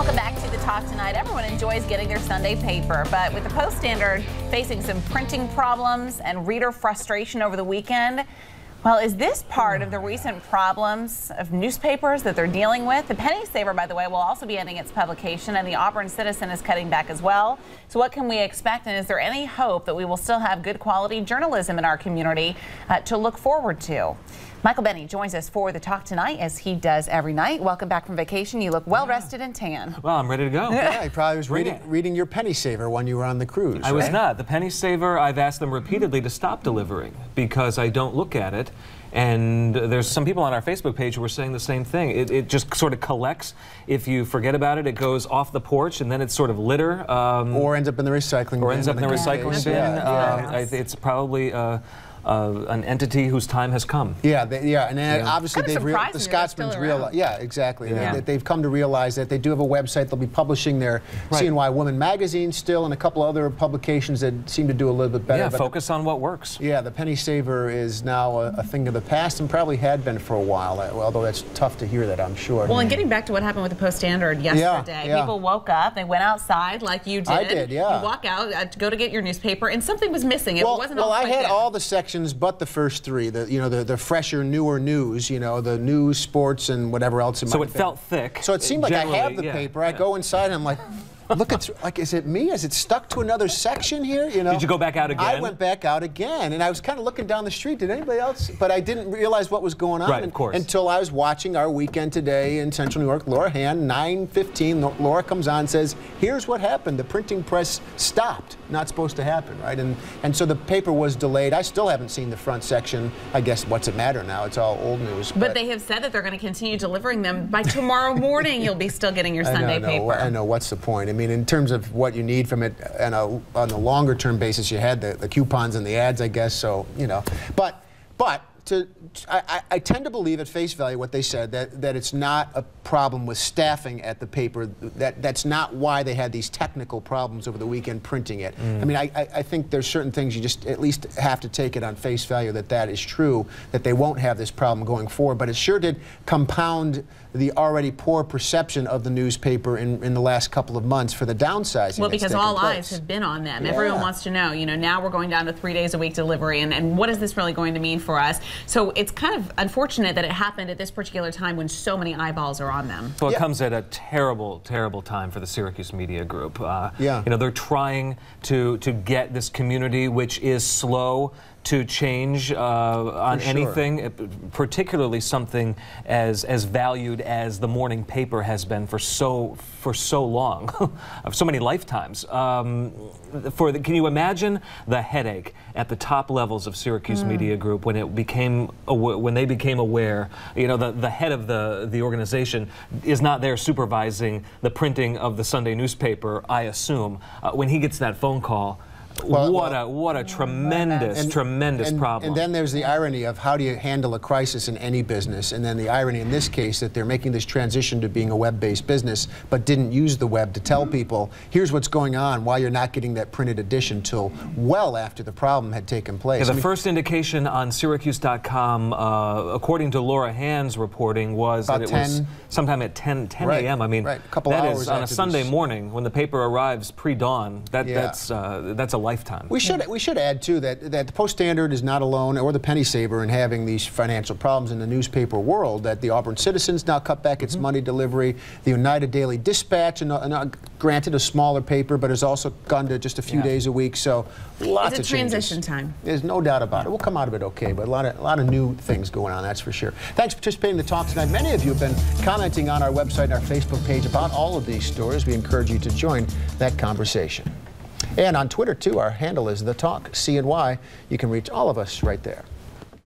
Welcome back to The Talk Tonight. Everyone enjoys getting their Sunday paper, but with the Post-Standard facing some printing problems and reader frustration over the weekend, well, is this part of the recent problems of newspapers that they're dealing with? The Penny Saver, by the way, will also be ending its publication, and the Auburn Citizen is cutting back as well. So what can we expect, and is there any hope that we will still have good quality journalism in our community to look forward to? Michael Benny joins us for The Talk Tonight, as he does every night. Welcome back from vacation. You look well rested and tan. Well, I'm ready to go. Yeah, you probably was reading your Penny Saver when you were on the cruise. I was not. The Penny Saver, I've asked them repeatedly to stop delivering because I don't look at it. And there's some people on our Facebook page who are saying the same thing. It just sort of collects. If you forget about it, it goes off the porch, and then it's sort of litter. Or ends up in the recycling bin. Or ends up in the recycling bin. It's probably an entity whose time has come. Yeah, and then obviously the Scotsman's realized. Yeah, exactly. Yeah. They've come to realize that they do have a website. They'll be publishing their CNY Woman magazine still, and a couple other publications that seem to do a little bit better. Yeah, focus on what works. Yeah, the Penny Saver is now a thing of the past, and probably had been for a while. Although that's tough to hear that, I'm sure. Well, and getting back to what happened with the Post-Standard yesterday, people woke up, they went outside like you did. I did, yeah. You walk out to go to get your newspaper, and something was missing. It wasn't all I had all the sections, but the first three, the fresher, newer news, the news, sports, and whatever else it might have been. So it felt thick. So it seemed like I have the paper. I go inside and I'm like, look at, is it me? Is it stuck to another section here? Did you go back out again? I went back out again, and I was kind of looking down the street. Did anybody else? But I didn't realize what was going on. Right, of course. Until I was watching Our Weekend Today in Central New York. Laura Hand, 9:15. Laura comes on and says, "Here's what happened. The printing press stopped. Not supposed to happen, right?" And so the paper was delayed. I still haven't seen the front section. I guess what's it matter now? It's all old news. But they have said that they're going to continue delivering them by tomorrow morning. You'll be still getting your Sunday paper. I know. What's the point? I mean, in terms of what you need from it, and on a longer term basis, you had the coupons and the ads, I guess. So but I tend to believe at face value what they said, that it's not a problem with staffing at the paper. That's not why they had these technical problems over the weekend printing it. I mean, I think there's certain things you just at least have to take it on face value that is true, that they won't have this problem going forward. But it sure did compound the already poor perception of the newspaper in the last couple of months for the downsizing. Well, because all eyes have been on them. Everyone wants to know, now we're going down to 3 days a week delivery, and what is this really going to mean for us? So it's kind of unfortunate that it happened at this particular time when so many eyeballs are on them. Well, it comes at a terrible, terrible time for the Syracuse Media Group. They're trying to get this community, which is slow to change on anything, particularly something as valued as the morning paper has been for so long, of so many lifetimes. Can you imagine the headache at the top levels of Syracuse Media Group when they became aware? The head of the organization is not there supervising the printing of the Sunday newspaper, I assume. When he gets that phone call, what a tremendous problem. And then there's the irony of how do you handle a crisis in any business, and then the irony in this case that they're making this transition to being a web-based business but didn't use the web to tell people, here's what's going on, while you're not getting that printed edition till well after the problem had taken place. Yeah, the first indication on Syracuse.com, according to Laura Hand's reporting, was that it was sometime at 10 a.m. I mean, a couple that hours is on a Sunday morning when the paper arrives pre-dawn. That's a lifetime. We should add too that the Post-Standard is not alone, or the Penny Saver, in having these financial problems in the newspaper world. That the Auburn Citizen's now cut back its Monday delivery. The United Daily Dispatch, and granted a smaller paper, but has also gone to just a few days a week. So lots of changes. It's a transition time. There's no doubt about it. We'll come out of it okay, but a lot of new things going on, that's for sure. Thanks for participating in the talk tonight. Many of you have been commenting on our website and our Facebook page about all of these stories. We encourage you to join that conversation. And on Twitter, too, our handle is The Talk, CNY. You can reach all of us right there.